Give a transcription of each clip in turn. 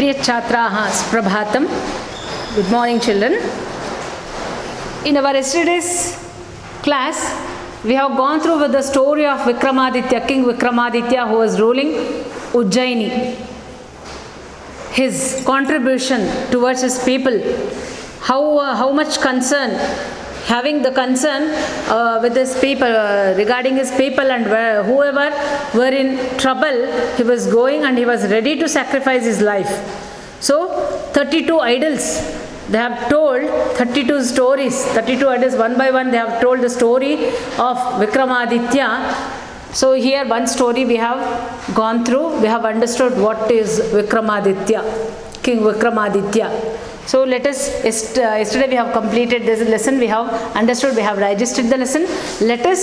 Priya Chhatraha Prabhatam. Good morning, children. In our yesterday's class, we have gone through with the story of Vikramaditya, King Vikramaditya, who was ruling Ujjaini. His contribution towards his people, how much concern, having the concern with his people, regarding his people, and whoever were in trouble, he was going and he was ready to sacrifice his life. So 32 idols, they have told 32 stories, 32 idols, one by one they have told the story of Vikramaditya. So here one story we have gone through, we have understood what is Vikramaditya, King Vikramaditya. So let us, yesterday we have completed this lesson, we have understood, we have digested the lesson. Let us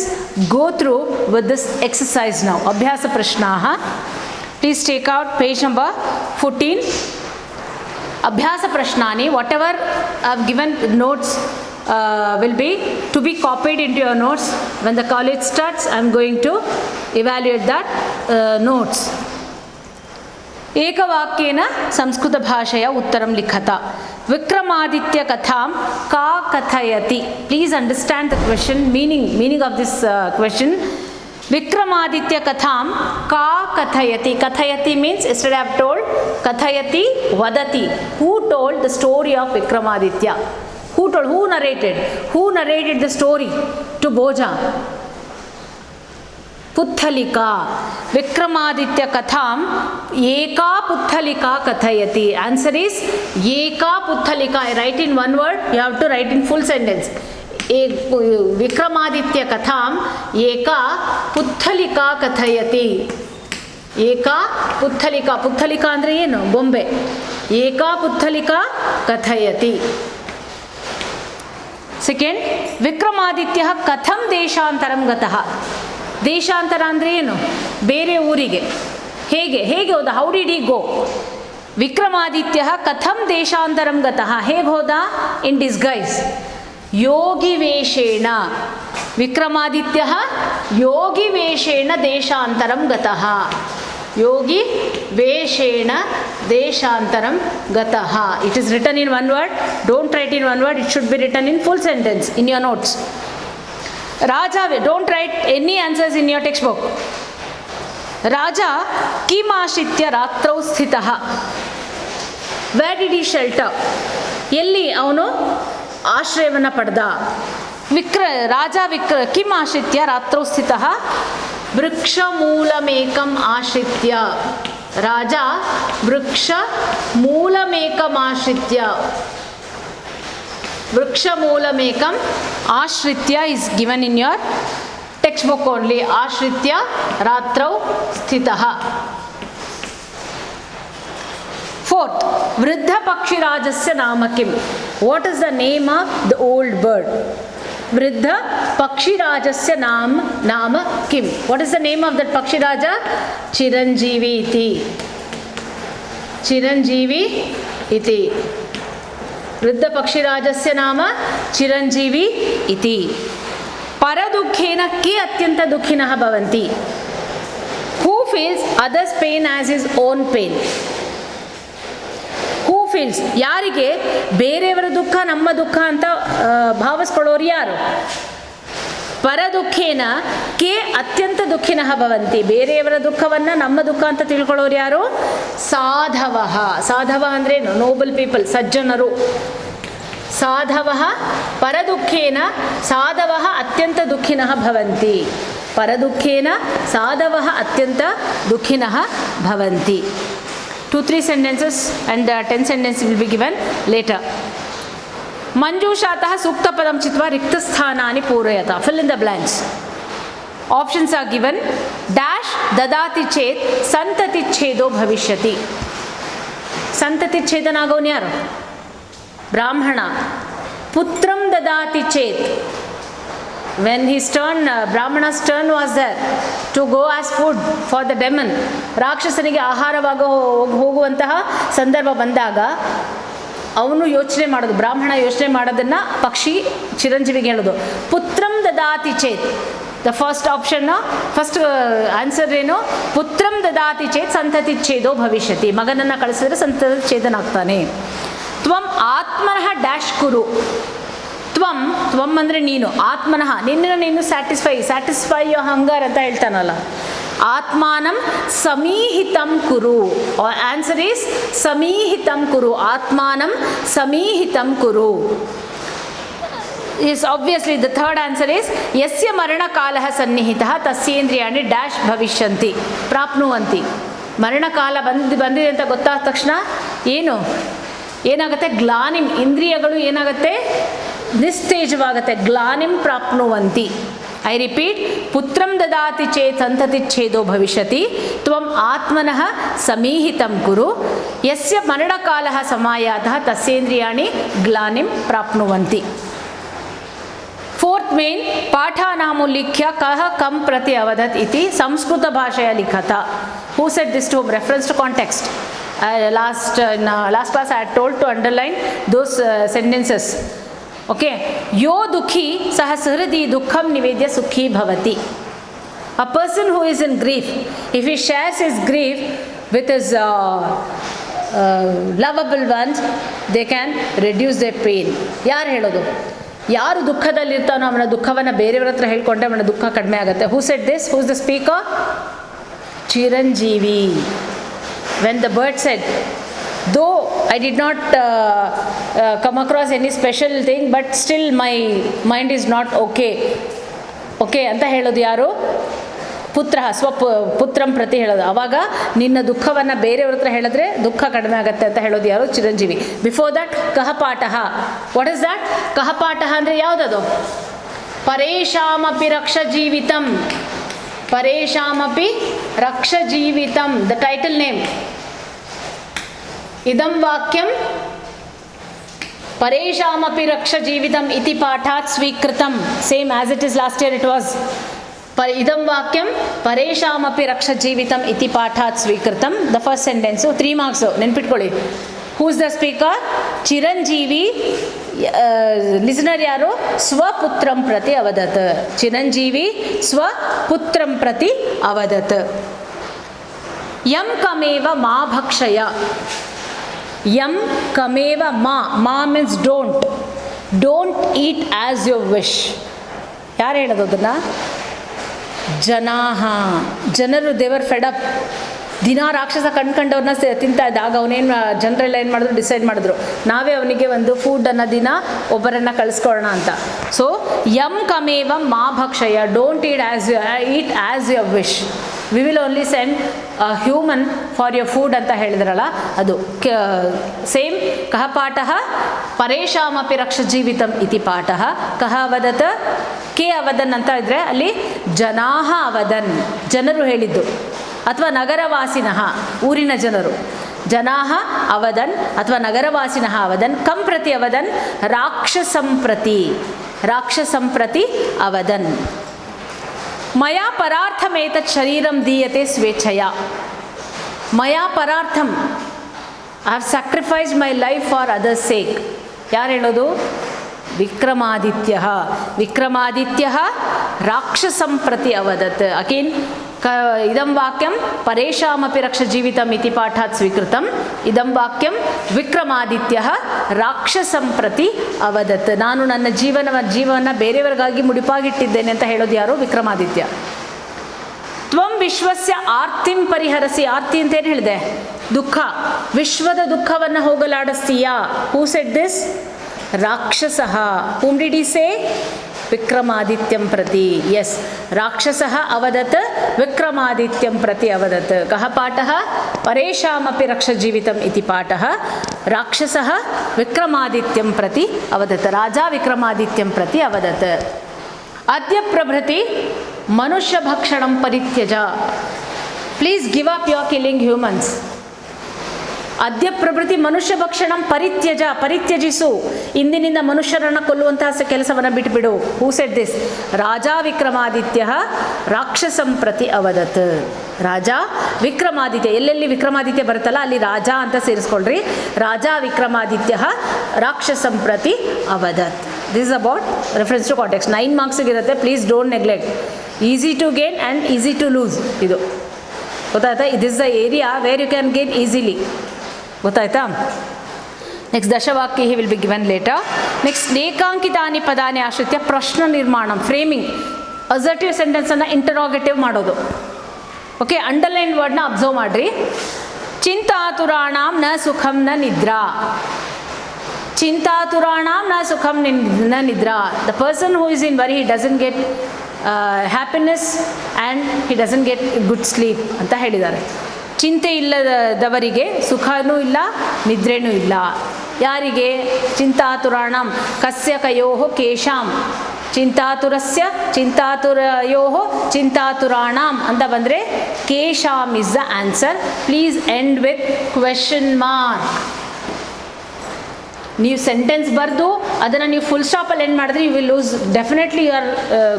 go through with this exercise now. Abhyasa Prashnaha. Please take out page number 14. Abhyasa Prashnani, whatever I have given notes will be to be copied into your notes. When the college starts, I am going to evaluate that notes. एकवाक्येन संस्कृतभाषया उत्तरं लिखत. विक्रमादित्य कथां का कथयति. Please understand the question, meaning of this question. Vikramaditya katham ka kathayati. Kathayati means, yesterday I have told, kathayati vadati. Who told the story of Vikramaditya? Who told? Who narrated? Who narrated the story to Bhoja? Puthalika. Vikramaditya katham eka puthalika kathayati. Answer is eka puthalika. I write in one word, you have to write in full sentence. Vikramaditya katham eka puthalika kathayati. Eka puthalika. Puthalika andre yenu? Bombe. Eka puthalika kathayati. Second, Vikramaditya katham deshantaram gataha. ದೇಶಾಂತರ ಅಂದರೆ ಏನು? ಬೇರೆ ಊರಿಗೆ. ಹೇಗೆ ಹೋದ? How did he go? Vikramaditya ಕಥಂ ದೇಶಾಂತರಂ ಗತಃ. ಹೇಗೆ ಹೋದ? In disguise. ಯೋಗಿ ವೇಷೇಣ. ವಿಕ್ರಮಾದಿತ್ಯ ಯೋಗಿ ವೇಷೇಣ ದೇಶಾಂತರಂ ಗತಃ. ಯೋಗಿ ವೇಷೇಣ ದೇಶಾಂತರಂ ಗತಃ. It is written in one word. Don't write in one word. It should be written in full sentence in your notes. Raja, don't write any answers in your textbook. Raja kimashitya ratrau sthitaha. Where did he shelter? Yelli avanu ಆಶ್ರಯವನ್ನು ಪಡೆದ. ರಾಜ ಕಿಮಾಶ್ರಿತ್ಯ ರಾತ್ರೌ ಸ್ಥಿತಃ ವೃಕ್ಷ ಮೂಲಮೇಕಂ ಆಶ್ರಿತ್ಯ. ರಾಜ ವೃಕ್ಷ ಮೂಲಮೇಕಂ ಆಶ್ರಿತ್ಯ. Vriksha Moolamekam Ashritya is given in your textbook only. Ashritya Ratrau Sthitaha. Fourth, Vriddha Pakshirajasya Namakim. What is the name of the old bird? Vriddha Pakshirajasya Nama Kim. What is the name of that Pakshiraja? Chiranjeevi iti. Chiranjeevi iti. Vriddha Pakshirajasya nama Chiranjeevi iti. Paradukkhena ke atyanta dukkhinah bhavanti. Who feels others' pain as his own pain? Who feels? ಯಾರಿಗೆ ಬೇರೆಯವರ ದುಃಖ ನಮ್ಮ ದುಃಖ ಅಂತ ಭಾವಿಸ್ಕೊಳ್ಳೋರು ಯಾರು? ಪರದುಃಖೇನ K ಅತ್ಯಂತ ದುಃಖಿನಃ ಭವಂತಿ. ಬೇರೆಯವರ ದುಃಖವನ್ನು ನಮ್ಮ ದುಃಖ ಅಂತ ತಿಳ್ಕೊಳ್ಳೋರು ಯಾರು? ಸಾಧವಃ. ಸಾಧವ ಅಂದ್ರೆ ನೋಬಲ್ ಪೀಪಲ್, ಸಜ್ಜನರು. ಸಾಧವಃ ಪರದುಃಖೇನ ಸಾಧವಃ ಅತ್ಯಂತ ದುಃಖಿನಃ ಭವಂತಿ. ಪರದುಃಖೇನ ಸಾಧವಃ ಅತ್ಯಂತ ದುಃಖಿನಃ ಭವಂತಿ. 2-3 sentences and 10 sentences will be given later. Manjushatah sukta padam chitva riktasthanani purayata. Fill in the blanks. Options are given. Dash dadati chet santati chedo bhavishyati. Santati chedanagavanu yaru? Brahmana. Putram dadati chet. When his turn, Brahmana's turn was there to go as food for the demon. ರಾಕ್ಷಸನಿಗೆ ಆಹಾರವಾಗಿ ಹೋಗುವಂತಹ ಸಂದರ್ಭ ಬಂದಾಗ ಅವನು ಯೋಚನೆ ಮಾಡೋದು, ಬ್ರಾಹ್ಮಣ ಯೋಚನೆ ಮಾಡೋದನ್ನ ಪಕ್ಷಿ ಚಿರಂಜೀವಿಗೆ ಹೇಳೋದು. ಪುತ್ರಂ ದದಾತಿ ಚೇತ್. The first option, first answer ಏನು? ಪುತ್ರಂ ದದಾತಿ ಚೇತ್ ಸಂತತಿ ಛೇದೋ ಭವಿಷ್ಯತಿ. ಮಗನನ್ನು ಕಳಿಸಿದ್ರೆ ಸಂತತಿ ಛೇದನ ಆಗ್ತಾನೆ. ತ್ವಂ ಆತ್ಮನಃ ಡ್ಯಾಶ್ ಕುರು. ತ್ವಂ ತ್ವಂ ಅಂದರೆ ನೀನು, ಆತ್ಮನಃ ನಿನ್ನನ್ನು ನೀನು ಸ್ಯಾಟಿಸ್ಫೈ ಯೋ ಹಂಗರ್ ಅಂತ ಹೇಳ್ತಾನಲ್ಲ. ಆತ್ಮಾನಂ ಸಮೀಹಿತಂ ಕುರು. ಆನ್ಸರ್ ಈಸ್ ಸಮೀಹಿತಂ ಕುರು. ಆತ್ಮಾನಂ ಸಮೀಹಿತಂ ಕುರು. Yes, obviously the third answer is ಯಸ್ಯ ಮರಣಕಾಲಃ ಸನ್ನಿಹಿತಃ ತಸ್ಯೇಂದ್ರಿಯಾಣಿ ಡ್ಯಾಶ್ ಭವಿಷ್ಯಂತಿ ಪ್ರಾಪ್ನುವಂತಿ. ಮರಣಕಾಲ ಬಂದಿದೆ ಅಂತ ಗೊತ್ತಾದ ತಕ್ಷಣ ಏನಾಗುತ್ತೆ? ಗ್ಲಾನಿಂ, ಇಂದ್ರಿಯಗಳು ಏನಾಗುತ್ತೆ? ನಿಸ್ತೇಜವಾಗುತ್ತೆ. ಗ್ಲಾನಿಂ ಪ್ರಾಪ್ನುವಂತಿ. ಐ ರಿಪೀಟ್, ಪುತ್ರಂ ದದಾತಿ ಚೇತ್ ಸಂತತಿ ಛೇದೋ ಭವಿಷ್ಯತಿ. ತ್ವಂ ಆತ್ಮನಃ ಸಮೀಹಿತಂ ಕುರು. ಯಸ್ಯ ಮರಣಕಾಲಃ ಸಮಾಯಾತಃ ತಸ್ಯೇಂದ್ರಿಯಾಣಿ ಗ್ಲಾನಿಂ ಪ್ರಾಪ್ನುವಂತಿ. ಫೋರ್ತ್ ಮೇನ್ ಪಾಠಾನಾಮುಲ್ಲಿಖ್ಯ ಕಹ ಕಂ ಪ್ರತಿ ಅವಧತ್ ಇತಿ ಸಂಸ್ಕೃತ ಭಾಷೆಯ ಲಿಖತ. Who said this to reference to context? Last class I had told to underline those sentences. Okay, yo dukhi sah sahridi dukham nivedya sukhi bhavati. A person who is in grief, if he shares his grief with his lovable ones, they can reduce their pain. ಯಾರು ಹೇಳೋದು? ಯಾರು ದುಃಖದಲ್ಲಿರ್ತಾನೋ ಅವನ ದುಃಖವನ್ನು ಬೇರೆಯವ್ರ ಹತ್ರ ಹೇಳ್ಕೊಂಡ್ರೆ ಅವನ ದುಃಖ ಕಡಿಮೆ ಆಗುತ್ತೆ. ಹೂ said this? Who is the speaker? Chiranjeevi. When the bird said, though I did not come across any special thing, but still my mind is not okay ಅಂತ ಹೇಳೋದು ಯಾರು? ಪುತ್ರ, ಪುತ್ರಂ ಪ್ರತಿ ಹೇಳೋದು. ಆವಾಗ ನಿನ್ನ ದುಃಖವನ್ನು ಬೇರೆಯವ್ರ ಹತ್ರ ಹೇಳಿದ್ರೆ ದುಃಖ ಕಡಿಮೆ ಆಗುತ್ತೆ ಅಂತ ಹೇಳೋದು ಯಾರು? ಚಿರಂಜೀವಿ. ಬಿಫೋರ್ ದಟ್ ಕಹಪಾಠಃ. What is that? ಕಹಪಾಠಃ ಅಂದರೆ ಯಾವುದದು? ಪರೇಶಾಮಪಿ ರಕ್ಷ ಜೀವಿತಂ. ಪರೇಶಾಮಪಿ ರಕ್ಷ ಜೀವಿತಂ. The title name. ಇದಂ ವಾಕ್ಯಂ ಪರೇಶಾಮಪಿ ರಕ್ಷ ಜೀವಿತಂ ಇತಿ ಪಾಠಾತ್ ಸ್ವೀಕೃತಂ. Same as it is last year it was. ಇದಂ ವಾಕ್ಯಂ ಪರೇಶಾಮಪಿ ರಕ್ಷ ಜೀವಿತಂ ಇತಿ ಪಾಠಾತ್ ಸ್ವೀಕೃತಂ. ದ ಫಸ್ಟ್ ಸೆಂಟೆನ್ಸು 3 marks ನೆನ್ಪಿಟ್ಕೊಳ್ಳಿ. Whose the speaker? Chiranjeevi. Listener ಯಾರು? ಸ್ವಪುತ್ರಂ ಪ್ರತಿ ಅವದತ್. ಚಿರಂಜೀವಿ ಸ್ವಪುತ್ರಂ ಪ್ರತಿ ಅವದತ್. ಯಂ ಕಮೇವ ಮಾ ಭಕ್ಷಯ. ಯಂ ಕಮೇವ ಮಾ means don't eat as your wish. ಯಾರು ಹೇಳೋದು ಅದನ್ನು? ಜನರು. ದೇವರ್ ಫೆಡಪ್. ದಿನ ರಾಕ್ಷಸ ಕಂಡ್ಕೊಂಡವ್ರನ್ನ ತಿಂತಾ ಇದ್ದ. ಆಗ ಅವನೇನು ಜನರೆಲ್ಲ ಏನು ಮಾಡಿದ್ರು? ಡಿಸೈಡ್ ಮಾಡಿದ್ರು ನಾವೇ ಅವನಿಗೆ ಒಂದು ಫುಡ್ಡನ್ನು ದಿನ ಒಬ್ಬರನ್ನು ಕಳಿಸ್ಕೊಳ್ಳೋಣ ಅಂತ. ಸೊ ಯಂ ಕಮೇವ ಮಾ ಭಕ್ಷಯ. Don't eat as your wish. We will only send human for your food ಅಂತ ಹೇಳಿದ್ರಲ್ಲ ಅದು. ಸೇಮ್ ಕಹ ಪಾಠಃ ಪರೇಶಾಮಪಿ ರಕ್ಷ ಜೀವಿತಂ ಇತಿ ಪಾಠಃ. ಕಹ ಅವದತ್, ಕೆ ಅವದನ್ ಅಂತ ಇದ್ದರೆ ಅಲ್ಲಿ ಜನಾಹ ಅವದನ್, ಜನರು ಹೇಳಿದ್ದು. ಅಥವಾ ನಗರವಾಸಿನಃ, ಊರಿನ ಜನರು. ಜನಾಹ ಅವದನ್ ಅಥವಾ ನಗರವಾಸಿನಃ ಅವದನ್. ಕಂ ಪ್ರತಿ ಅವದನ್? ರಾಕ್ಷಸಂ ಪ್ರತಿ ಅವದನ್. ಮಯಾ ಪರಾರ್ಥಮೇತತ್ ಶರೀರಂ ದೀಯತೆ ಸ್ವೇಚ್ಛಯ. ಮಯಾ ಪರಾರ್ಥಂ, I have sacrificed my life for others sake. ಯಾರು ಹೇಳೋದು? ವಿಕ್ರಮಾದಿತ್ಯ ರಾಕ್ಷಸಂ ಪ್ರತಿ ಅವದತ್. ಅಗೇನ್ ಇದಂ ವಾಕ್ಯಂ ಪರೇಶಾಮಪಿ ರಕ್ಷ ಜೀವಿತಂ ಇತಿ ಪಾಠಾತ್ ಸ್ವೀಕೃತಂ. ಇದಂ ವಾಕ್ಯಂ ವಿಕ್ರಮಾದಿತ್ಯ ರಾಕ್ಷಸಂ ಪ್ರತಿ ಅವದತ್. ನಾನು ನನ್ನ ಜೀವನ ಬೇರೆಯವರಿಗಾಗಿ ಮುಡಿಪಾಗಿಟ್ಟಿದ್ದೇನೆ ಅಂತ ಹೇಳೋದು ಯಾರು? ವಿಕ್ರಮಾದಿತ್ಯ. ತ್ವಂ ವಿಶ್ವಸ್ಯ ಆರ್ತಿಂ ಪರಿಹರಸಿ. ಆರ್ತಿ ಅಂತೇನು ಹೇಳಿದೆ? ದುಃಖ. ವಿಶ್ವದ ದುಃಖವನ್ನು ಹೋಗಲಾಡಿಸ್ತೀಯಾ? Who said this? ರಾಕ್ಷಸಃ. whom did he say? ವಿಕ್ರಮಾದಿತ್ಯಂ ಪ್ರತಿ. ಎಸ್, ರಾಕ್ಷಸಃ ಅವದತ್ ವಿಕ್ರಮಾದಿತ್ಯಂ ಪ್ರತಿ ಅವದತ್. ಕಹ ಪಾಠಃ? ಪರೇಶಾಮಪಿ ರಕ್ಷ ಜೀವಿತಂ ಇತಿ ಪಾಠಃ. ರಾಕ್ಷಸಃ ವಿಕ್ರಮಾದಿತ್ಯಂ ಪ್ರತಿ ಅವದತ್. ರಾಜ ವಿಕ್ರಮಾದಿತ್ಯಂ ಪ್ರತಿ ಅವದತ್. ಅದ್ಯ ಪ್ರಭೃತಿ ಮನುಷ್ಯ ಭಕ್ಷಣಂ ಪರಿತ್ಯಜ. Please give up your killing humans. ಅದ್ಯ ಪ್ರಭೃತಿ ಮನುಷ್ಯ ಭಕ್ಷಣಂ ಪರಿತ್ಯಜಿಸು. ಇಂದಿನಿಂದ ಮನುಷ್ಯರನ್ನು ಕೊಲ್ಲುವಂತಹ ಕೆಲಸವನ್ನು ಬಿಟ್ಟುಬಿಡು. Who said this? ರಾಜ ವಿಕ್ರಮಾದಿತ್ಯ ರಾಕ್ಷಸಂ ಪ್ರತಿ ಅವದತ್. ರಾಜ ವಿಕ್ರಮಾದಿತ್ಯ, ಎಲ್ಲೆಲ್ಲಿ ವಿಕ್ರಮಾದಿತ್ಯ ಬರುತ್ತಲ್ಲ ಅಲ್ಲಿ ರಾಜ ಅಂತ ಸೇರಿಸ್ಕೊಳ್ರಿ. ರಾಜ ವಿಕ್ರಮಾದಿತ್ಯ ರಾಕ್ಷಸಂ ಪ್ರತಿ ಅವದತ್. This is about reference to context. 9 marks ಇರುತ್ತೆ. Please don't neglect. Easy to gain and easy to lose. ಇದು ಗೊತ್ತಾಯ್ತಾ? It is the area where you can gain easily. ಗೊತ್ತಾಯ್ತಾ? ನೆಕ್ಸ್ಟ್ ದಶವಾಕ್ಯ he will be given later. Next ನೇಕಾಂಕಿತಾನಿ ಪದಾನಿ ಆಶ್ರಿತ್ಯ ಪ್ರಶ್ನ ನಿರ್ಮಾಣ, ಫ್ರೇಮಿಂಗ್, ಅಸರ್ಟಿವ್ ಸೆಂಟೆನ್ಸನ್ನು ಇಂಟರೋಗೇಟಿವ್ ಮಾಡೋದು. ಓಕೆ, ಅಂಡರ್ಲೈನ್ ವರ್ಡ್ನ ಅಬ್ಸರ್ವ್ ಮಾಡಿರಿ. ಚಿಂತಾತುರಾಣಾಂ ನ ಸುಖಂ ನ ನಿದ್ರಾ. ಚಿಂತಾತುರಾಣಾಂ ನ ಸುಖಂ ನ ನಿದ್ರಾ. The person who is in worry he doesn't get happiness and he doesn't get good sleep ಅಂತ ಹೇಳಿದ್ದಾರೆ. ಚಿಂತೆ ಇಲ್ಲದವರಿಗೆ ಸುಖನೂ ಇಲ್ಲ, ನಿದ್ರೆನೂ ಇಲ್ಲ. ಯಾರಿಗೆ? ಚಿಂತಾತುರಾಣಂ ಕಸ್ಯ ಕಯೋಃ ಕೇಶಾಂ, ಚಿಂತಾತುರಸ್ಯ ಚಿಂತಾತುರಯೋಃ ಚಿಂತಾತುರಾಣಾಂ ಅಂತ ಬಂದರೆ ಕೇಶಾಂ is the answer. Please end with question mark. ನೀವು ಸೆಂಟೆನ್ಸ್ ಬರೆದು ಅದನ್ನು ನೀವು ಫುಲ್ ಸ್ಟಾಪಲ್ಲಿ ಎಂಡ್ ಮಾಡಿದ್ರೆ you will lose, definitely you are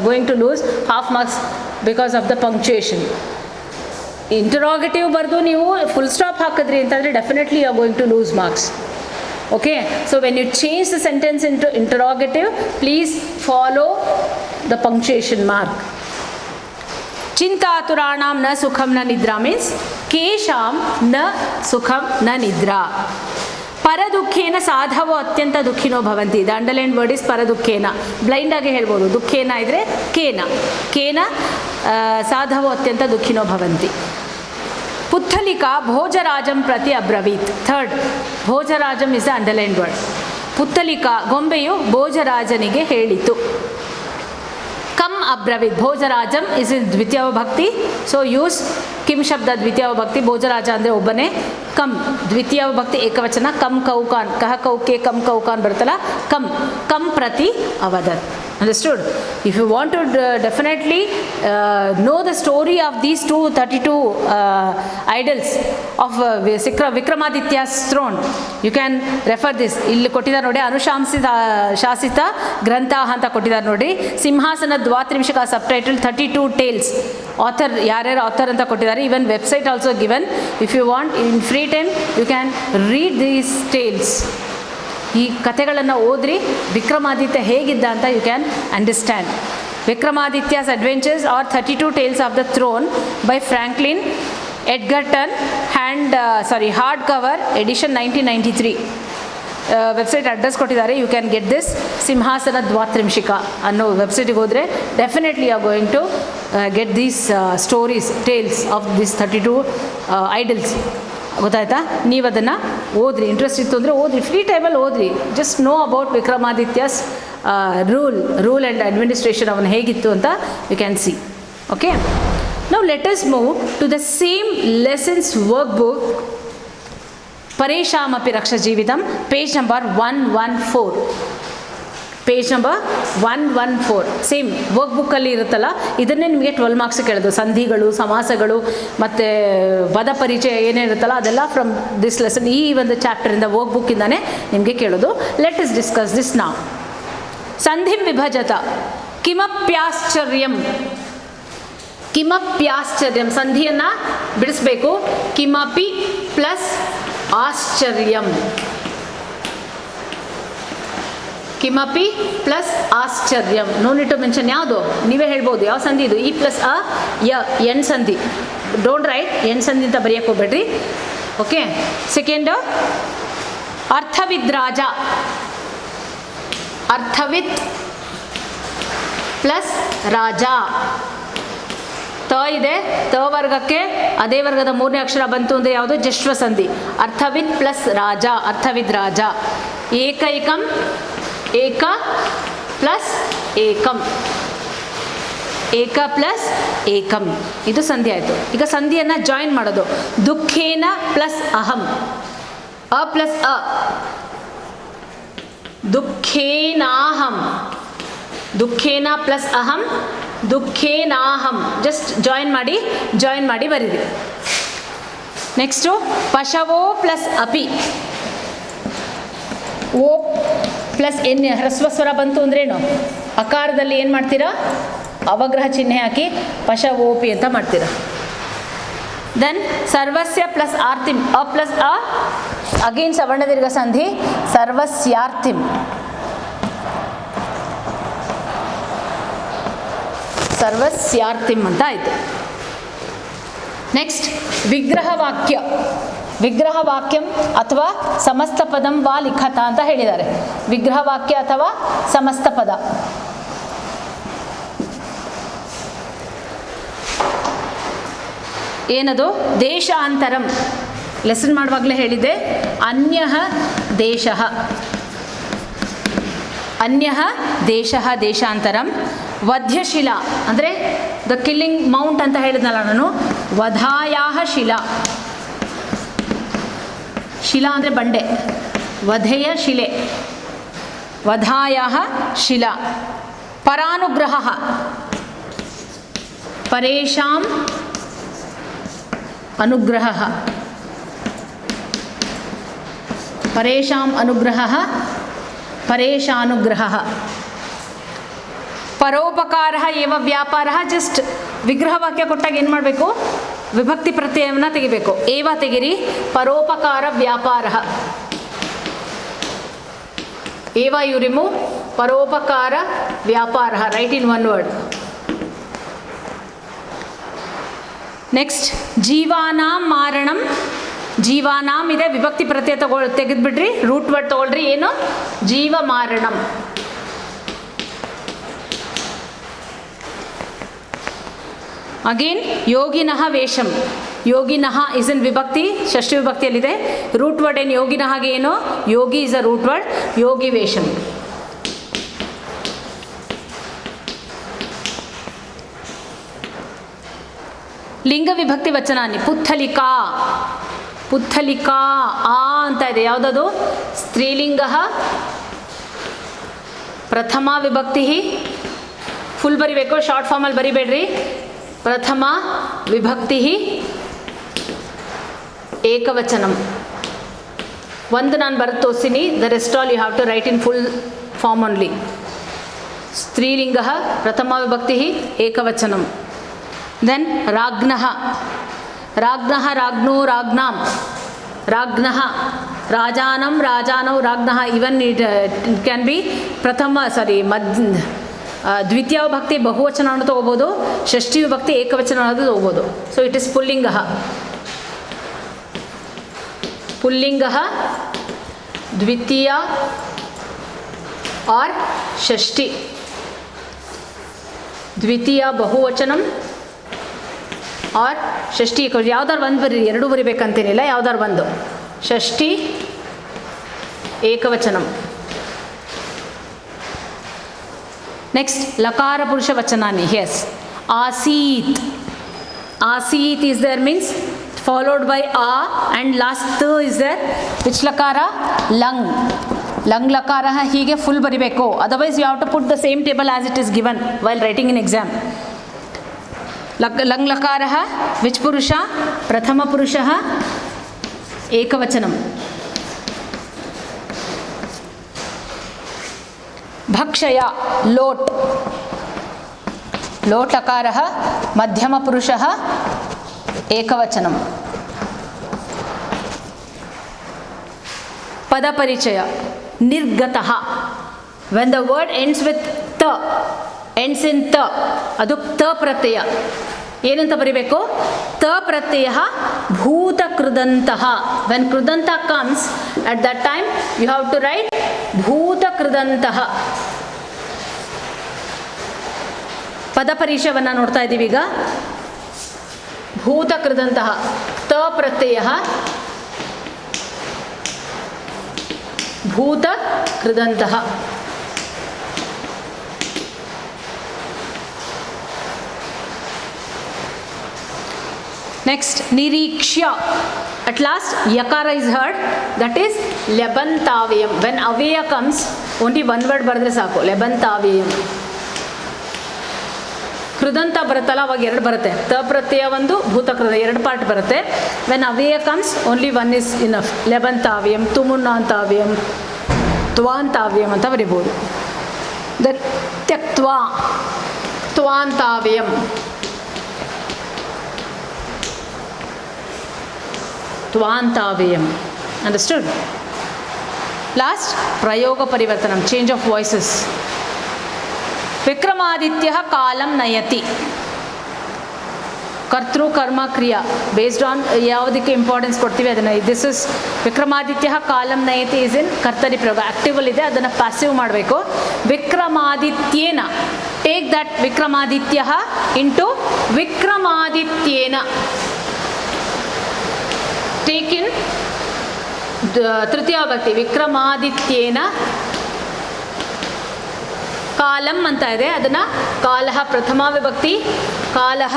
going to lose half marks because of the punctuation. Interrogative ಬರೆದು ನೀವು ಫುಲ್ ಸ್ಟಾಪ್ ಹಾಕಿದ್ರಿ ಅಂತಂದರೆ definitely you are going to lose marks. Okay, so when you change the sentence into interrogative, please follow the punctuation mark. ಚಿಂತಾತುರಾಣಾಂ ನ ಸುಖಂ ನ ನಿದ್ರಾ means ಕೇಶಾಂ ನ ಸುಖಂ ನ ನಿದ್ರಾ. ಪರದುಃಖೇನ ಸಾಧವೋ ಅತ್ಯಂತ ದುಃಖಿನೋ ಭವಂತಿ. ದ ಅಂಡರ್ಲೈನ್ ವರ್ಡ್ ಇಸ್ ಪರದುಃಖೇನ. ಬ್ಲೈಂಡಾಗಿ ಹೇಳ್ಬೋದು, ದುಃಖೇನ ಇದ್ದರೆ ಕೇನ, ಕೇನ ಸಾಧವೋ ಅತ್ಯಂತ ದುಃಖಿನೋ ಭವಂತಿ. ಪುತ್ತಲಿಕಾ ಭೋಜರಾಜಂ ಪ್ರತಿ ಅಬ್ರವೀತ್. ಥರ್ಡ್, ಭೋಜರಾಜಂ ಇಸ್ ದ ಅಂಡರ್ಲೈನ್ ವರ್ಡ್. ಪುತ್ತಲಿಕಾ ಗೊಂಬೆಯು ಭೋಜರಾಜನಿಗೆ ಹೇಳಿತು. ಕಮ್ ಅಬ್ರವೀತ್, ಭೋಜರಾಜಂ ಇಸ್ ಇನ್ ದ್ವಿತೀಯ ವಿಭಕ್ತಿ, ಸೊ ಯೂಸ್ ಕಿಂ ಶಬ್ದ ದ್ವಿತೀಯ ವಿಭಕ್ತಿ. ಭೋಜರಾಜ ಅಂದರೆ ಒಬ್ಬನೇ. ಕಮ್ ದ್ವಿತೀಯ ವಿಭಕ್ತಿ ಏಕವಚನ. ಕಮ್ ಕೌಕಾನ್, ಕಹ ಕೌಕೆ ಕಮ್ ಕೌಕಾನ್ ಬರುತ್ತಲ್ಲ, ಕಮ್ ಕಮ್ ಪ್ರತಿ ಅವದತ್. Understood? If you want to definitely know the story of these 32 idols of Vikramaditya's throne, you can refer this. ಇಲ್ಲಿ ಕೊಟ್ಟಿದ್ದಾರೆ ನೋಡಿ, ಅನುಶಾಸಿತ ಶಾಸಿತ ಗ್ರಂಥ ಅಂತ ಕೊಟ್ಟಿದ್ದಾರೆ ನೋಡಿ. Simhasana Dvatrimshika sub title 32 tales. Author ಯಾರ್ಯಾರು ಆಥರ್ ಅಂತ ಕೊಟ್ಟಿದ್ದಾರೆ. Even website also given. If you want in free time you can read these tales. ಈ ಕಥೆಗಳನ್ನು ಓದ್ರಿ, ವಿಕ್ರಮಾದಿತ್ಯ ಹೇಗಿದ್ದ ಅಂತ you can understand. Vikramaditya's adventures are 32 tales of the throne by Franklin Edgerton hard cover edition 1993. Website address ಕೊಟ್ಟಿದ್ದಾರೆ, you can get this. Simhasana Dvatrimshika ಅನ್ನೋ ವೆಬ್ಸೈಟಿಗೆ ಹೋದರೆ definitely are going to get these stories, tales of this 32 idols. ಗೊತ್ತಾಯ್ತಾ? ನೀವು ಅದನ್ನು ಓದ್ರಿ, interest ಇತ್ತು ಅಂದರೆ ಓದ್ರಿ, ಫ್ರೀ ಟೈಮಲ್ಲಿ ಓದ್ರಿ. Just know about Vikramaditya's rule and administration ಅವನು ಹೇಗಿತ್ತು ಅಂತ you can see. Okay, now let us move to the same lessons work book ಪರೇಶಾಮಪಿ ರಕ್ಷ ಜೀವಿತಂ, page number 114. Page number 114 same work ಬುಕ್ಕಲ್ಲಿ ಇರುತ್ತಲ್ಲ, ಇದನ್ನೇ ನಿಮಗೆ 12 ಮಾರ್ಕ್ಸ್ ಕೇಳೋದು. ಸಂಧಿಗಳು, ಸಮಾಸಗಳು ಮತ್ತು ಪದ ಪರಿಚಯ ಏನೇನಿರುತ್ತಲ್ಲ ಅದೆಲ್ಲ ಫ್ರಮ್ ದಿಸ್ ಲೆಸನ್, ಈ ಒಂದು ಚಾಪ್ಟರಿಂದ ವರ್ಕ್ ಬುಕ್ಕಿಂದಾನೇ ನಿಮಗೆ ಕೇಳೋದು. ಲೆಟ್ ಇಸ್ ಡಿಸ್ಕಸ್ ದಿಸ್ ನಾವ್. ಸಂಧಿಂ ವಿಭಜತ ಕಿಮಪ್ಯಾಶ್ಚರ್ಯಂ. ಕಿಮಪ್ಯಾಶ್ಚರ್ಯಂ ಸಂಧಿಯನ್ನು ಬಿಡಿಸ್ಬೇಕು. ಕಿಮಪಿ ಪ್ಲಸ್ ಆಶ್ಚರ್ಯಂ. ಕಿಮಪಿ ಪ್ಲಸ್ ಆಶ್ಚರ್ಯಂ. No need to mention. ಯಾವುದು ನೀವೇ ಹೇಳ್ಬೋದು ಯಾವ ಸಂಧಿ ಇದು. ಇ ಪ್ಲಸ್ ಅ ಯ, ಎನ್ ಸಂಧಿ. ಡೋಂಟ್ ರೈಟ್ ಎನ್ ಸಂಧಿ ಅಂತ ಬರೆಯಕ್ಕೆ ಹೋಗ್ಬೇಡ್ರಿ. ಓಕೆ, ಸೆಕೆಂಡ್ ಅರ್ಥವಿದ್ ರಾಜ. ಅರ್ಥವಿತ್ ಪ್ಲಸ್ ರಾಜ. ತ ಇದೆ, ತ ವರ್ಗಕ್ಕೆ ಅದೇ ವರ್ಗದ 3ನೇ ಅಕ್ಷರ ಬಂತು ಅಂದರೆ ಯಾವುದು? ಜಶ್ವ ಸಂಧಿ. ಅರ್ಥವಿದ್ ಪ್ಲಸ್ ರಾಜ, ಅರ್ಥವಿದ್ ರಾಜ. ಏಕೈಕಂ, ಏಕ ಪ್ಲಸ್ ಏಕಂ, ಏಕ ಪ್ಲಸ್ ಏಕಂ, ಇದು ಸಂಧಿ ಆಯಿತು. ಈಗ ಸಂಧಿಯನ್ನು ಜಾಯಿನ್ ಮಾಡೋದು. ದುಃಖೇನ ಪ್ಲಸ್ ಅಹಂ, ಅ ಪ್ಲಸ್ ಅ, ದುಃಖೇನಾಹಂ, ದುಃಖೇನ ಪ್ಲಸ್ ಅಹಂ, ದುಃಖೇನಾಹಂ. ಜಸ್ಟ್ ಜಾಯಿನ್ ಮಾಡಿ ಬರೀರಿ. ನೆಕ್ಸ್ಟು ಪಶವೋ ಪ್ಲಸ್ ಅಪಿ. ಓ ಪ್ಲಸ್ ಎನ್ ಹ್ರಸ್ವಸ್ವರ ಬಂತು ಅಂದ್ರೇನು? ಅಕಾರದಲ್ಲಿ ಏನು ಮಾಡ್ತೀರಾ? ಅವಗ್ರಹ ಚಿಹ್ನೆ ಹಾಕಿ ಪಶವೋಪಿ ಅಂತ ಮಾಡ್ತೀರಾ. ದೆನ್ ಸರ್ವಸ್ಯ ಪ್ಲಸ್ ಆರ್ತಿಂ. ಅ ಪ್ಲಸ್ ಅ, ಅಗೇನ್ ಸವರ್ಣದೀರ್ಘ ಸಂಧಿ. ಸರ್ವಸ್ಯಾರ್ತಿಂ, ಸರ್ವಸ್ಯಾರ್ಥಿಂ ಅಂತ ಆಯಿತು. ನೆಕ್ಸ್ಟ್ ವಿಗ್ರಹವಾಕ್ಯ. ವಿಗ್ರಹವಾಕ್ಯಂ ಅಥವಾ ಸಮಸ್ತ ಪದಂ ವಾ ಲಿಖತ ಅಂತ ಹೇಳಿದ್ದಾರೆ. ವಿಗ್ರಹವಾಕ್ಯ ಅಥವಾ ಸಮಸ್ತ ಪದ. ಏನದು? ದೇಶಾಂತರಂ. ಲೆಸನ್ ಮಾಡುವಾಗಲೇ ಹೇಳಿದ್ದೆ, ಅನ್ಯಃ ದೇಶಃ, ಅನ್ಯಃ ದೇಶಃ ದೇಶಾಂತರಂ. ವಧ್ಯಶಿಲಾ ಅಂದರೆ ದ ಕಿಲ್ಲಿಂಗ್ ಮೌಂಟ್ ಅಂತ ಹೇಳಿದ್ನಲ್ಲ ನಾನು, ವಧಾಯಾಹ ಶಿಲಾ. ಶಿಲಾ ಅಂದರೆ ಬಂಡೆ, ವಧೆಯ ಶಿಲೆ, ವಧಾಯಾಹ ಶಿಲಾ. ಪರಾನುಗ್ರಹ, ಪರೇಷಾಂ ಅನುಗ್ರಹ, ಪರೇಷಾಂ ಅನುಗ್ರಹ, ಪರೇಶಾನುಗ್ರಹ. ಪರೋಪಕಾರ ಏವ ವ್ಯಾಪಾರ. ಜಸ್ಟ್ ವಿಗ್ರಹವಾಕ್ಯ ಕೊಟ್ಟಾಗ ಏನು ಮಾಡಬೇಕು? ವಿಭಕ್ತಿ ಪ್ರತ್ಯಯವನ್ನು ತೆಗಿಬೇಕು. ಏವ ತೆಗಿರಿ, ಪರೋಪಕಾರ ವ್ಯಾಪಾರ. ಏವ ಯು ರಿಮೂವ್, ಪರೋಪಕಾರ ವ್ಯಾಪಾರ. Write in one word. Next ಜೀವಾನಾಂ ಮಾರಣಂ. ಜೀವಾನಾಂ ಇದೆ, ವಿಭಕ್ತಿ ಪ್ರತ್ಯಯ ತೆಗೆದುಬಿಡ್ರಿ, ರೂಟ್ ವರ್ಡ್ ತಗೊಳ್ರಿ. ಏನು? ಜೀವ ಮಾರಣಂ. ಅಗೇನ್ ಯೋಗಿನಃ ವೇಷಂ. ಯೋಗಿನಃ ಇಸ್ ಇನ್ ವಿಭಕ್ತಿ, ಷಷ್ಠಿ ವಿಭಕ್ತಿಯಲ್ಲಿದೆ. ರೂಟ್ ವರ್ಡ್ ಏನು? ಯೋಗಿನಃಗೆ ಏನು? ಯೋಗಿ ಇಸ್ ಅ ರೂಟ್ ವರ್ಡ್. ಯೋಗಿ ವೇಷಂ. ಲಿಂಗ ವಿಭಕ್ತಿ ವಚನಾನಿ. ಪುತ್ತಲಿಕಾ. ಪುತ್ತಲಿಕಾ ಆ ಅಂತ ಇದೆ. ಯಾವುದದು? ಸ್ತ್ರೀಲಿಂಗ. ಪ್ರಥಮ ವಿಭಕ್ತಿ. ಫುಲ್ ಬರಿಬೇಕು, ಶಾರ್ಟ್ ಫಾರ್ಮಲ್ಲಿ ಬರಿಬೇಡ್ರಿ. ಪ್ರಥಮ ವಿಭಕ್ತಿ ಏಕವಚನಂ. ಒಂದು ನಾನು ಬರೆದು ತೋರಿಸ್ತೀನಿ, the rest all you have to write in full form only. ಸ್ತ್ರೀಲಿಂಗ ಪ್ರಥಮ ವಿಭಕ್ತಿ ಏಕವಚನಂ. ದೆನ್ ರಾಜ್ಞಃ. ರಾಜ್ಞಃ ರಾಜ್ಞೋ ರಾಜ್ಞಾಂ. ರಾಜ್ಞಃ ರಾಜಾನಂ ರಾಜಾನೌ ರಾಜ್ಞಃ. ಇವನ್ ಇಟ್ ಕ್ಯಾನ್ ಬಿ ಪ್ರಥಮ ದ್ವಿತೀಯ ವಿಭಕ್ತಿ ಬಹುವಚನವನ್ನು ತೊಗೋಬೋದು, ಷಷ್ಠಿ ವಿಭಕ್ತಿ ಏಕವಚನ ಅನ್ನೋದು ತೊಗೋಬೋದು. ಸೊ ಇಟ್ ಇಸ್ ಪುಲ್ಲಿಂಗ. ಪುಲ್ಲಿಂಗ ದ್ವಿತೀಯ ಆರ್ ಷಷ್ಠಿ. ದ್ವಿತೀಯ ಬಹುವಚನಂ ಆರ್ ಷಷ್ಠಿ. ಯಾವ್ದಾರು ಒಂದು ಬರೀ, ಎರಡೂ ಬರಿಬೇಕಂತೇನಿಲ್ಲ, ಯಾವ್ದಾರು ಒಂದು. ಷಷ್ಠಿ ಏಕವಚನಂ. ನೆಕ್ಸ್ಟ್ ಲಕಾರ ಪುರುಷ ವಚನಾನಿ. S. ಆಸೀತ್. ಆಸೀತ್ is there means followed by a and last th is there. which lakara? Lang. Lang lakara. ಹೀಗೆ ಫುಲ್ ಬರಿಬೇಕು, otherwise you have to put the same table as it is given while writing in exam. ಲಂಗ್ ಲಕಾರ which ಪುರುಷ? ಪ್ರಥಮ ಪುರುಷ ಏಕವಚನಂ. ಭಕ್ಷಯ ಲೋಟ್. ಲೋಟಕಾರ ಮಧ್ಯಮ ಪುರುಷ ಏಕವಚನಂ. ಪದಪರಿಚಯ ನಿರ್ಗತಃ. When the word ends with ತ, ಎಂಡ್ಸ್ ಇನ್ ತ, ಅದು ತ ಪ್ರತ್ಯಯ. ಏನಂತ ಬರಿಬೇಕು? ತ ಪ್ರತ್ಯಯ ಭೂತ ಕೃದಂತಹ. ವೆನ್ ಕೃದಂತ comes at that time you have to write ಭೂತ ಕೃದಂತಹ. ಪದಪರಿಚಯವನ್ನು ನೋಡ್ತಾ ಇದ್ದೀವಿ ಈಗ. ಭೂತ ಕೃದಂತಹ ತ ಪ್ರತ್ಯಯ ಭೂತ ಕೃದಂತಹ. ನೆಕ್ಸ್ಟ್ ನಿರೀಕ್ಷ್ಯ. At last yakara is heard, that is ಲೆಬಂತಾವ್ಯಂ. ವೆನ್ ಅವ್ಯಯ ಕಮ್ಸ್ ಓನ್ಲಿ ಒನ್ ವರ್ಡ್ ಬರೆದ್ರೆ ಸಾಕು, ಲೆಬಂತಾವ್ಯಂ. ಕೃದಂತ ಬರುತ್ತಲ್ಲ ಅವಾಗ ಎರಡು ಬರುತ್ತೆ, ತ ಪ್ರತ್ಯಯ ಒಂದು, ಭೂತ ಕೃದ ಎರಡು ಪಾರ್ಟ್ ಬರುತ್ತೆ. ವೆನ್ ಅವ್ಯಯ comes only one is enough. ಲೆಬಂತಾವ್ಯಂ, ತುಮುನ್ನಾಂತಾವ್ಯಂ, ತ್ವಾಂತಾವ್ಯಂ ಅಂತ ಬರಿಬೋದು. ದೆನ್ ತ್ಯಕ್ತ್ವಾ, ತ್ವಾಂತಾವ್ಯಂ, ತ್ವಾಂತಾವ್ಯಂ. ಅಂಡರ್ಸ್ಟುಡ್? ಲಾಸ್ಟ್ ಪ್ರಯೋಗ ಪರಿವರ್ತನಂ, ಚೇಂಜ್ ಆಫ್ ವಾಯ್ಸಸ್. ವಿಕ್ರಮಾದಿತ್ಯ ಕಾಲಂ ನಯತಿ. ಕರ್ತೃ ಕರ್ಮ ಕ್ರಿಯಾ ಬೇಸ್ಡ್ ಆನ್ ಯಾವುದಕ್ಕೆ ಇಂಪಾರ್ಟೆನ್ಸ್ ಕೊಡ್ತೀವಿ ಅದನ್ನು. ದಿಸ್ ಇಸ್ ವಿಕ್ರಮಾದಿತ್ಯ ಕಾಲಂ ನಯತಿ ಇಸ್ ಇನ್ ಕರ್ತರಿ ಪ್ರಯೋಗ, ಆಕ್ಟಿವಲ್ ಇದೆ, ಅದನ್ನು ಪ್ಯಾಸಿವ್ ಮಾಡಬೇಕು. ವಿಕ್ರಮಾದಿತ್ಯೇನ, ಟೇಕ್ ದಟ್ ವಿಕ್ರಮಾದಿತ್ಯ ಇಂಟು ವಿಕ್ರಮಾದಿತ್ಯೇನ, ಟೇಕ್ ಇನ್ ತೃತೀಯ ವಿಭಕ್ತಿ ವಿಕ್ರಮಾದಿತ್ಯೇನ ಕಾಲಂ ಅಂತ ಇದೆ, ಅದನ್ನು ಕಾಲಃ ಪ್ರಥಮ ವಿಭಕ್ತಿ, ಕಾಲಃ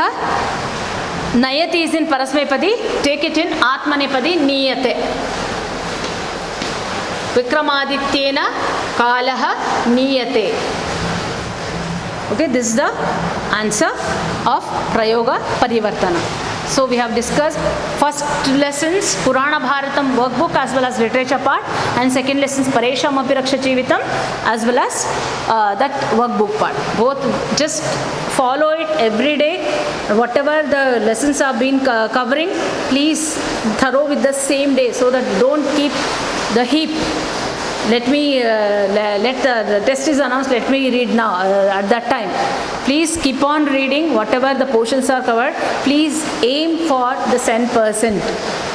ನಯತಿ ಇಸ್ ಇನ್ ಪರಸ್ಮೈಪದಿ, ಟೇಕ್ ಇಟ್ ಇನ್ ಆತ್ಮನೇಪದಿ ನೀಯತೆ. ವಿಕ್ರಮಾದಿತ್ಯೇನ ಕಾಲಃ ನೀಯತೆ. Okay, this is the answer of Prayoga Parivartana. So we have discussed first lessons Purana Bharatam workbook as well as literature part, and second lessons Paresham Api Rakshachivitam as well as that workbook part. Both just follow it every day. Whatever the lessons are being covering, please thorough with the same day, so that don't keep the heap. Let the test is announced, let me read now at that time. Please keep on reading whatever the portions are covered. Please aim for the 100%.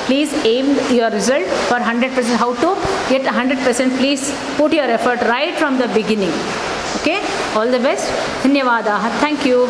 Please aim your result for 100%. How to get 100%? Please put your effort right from the beginning. Okay, all the best. Dhanyavadaha. Thank you.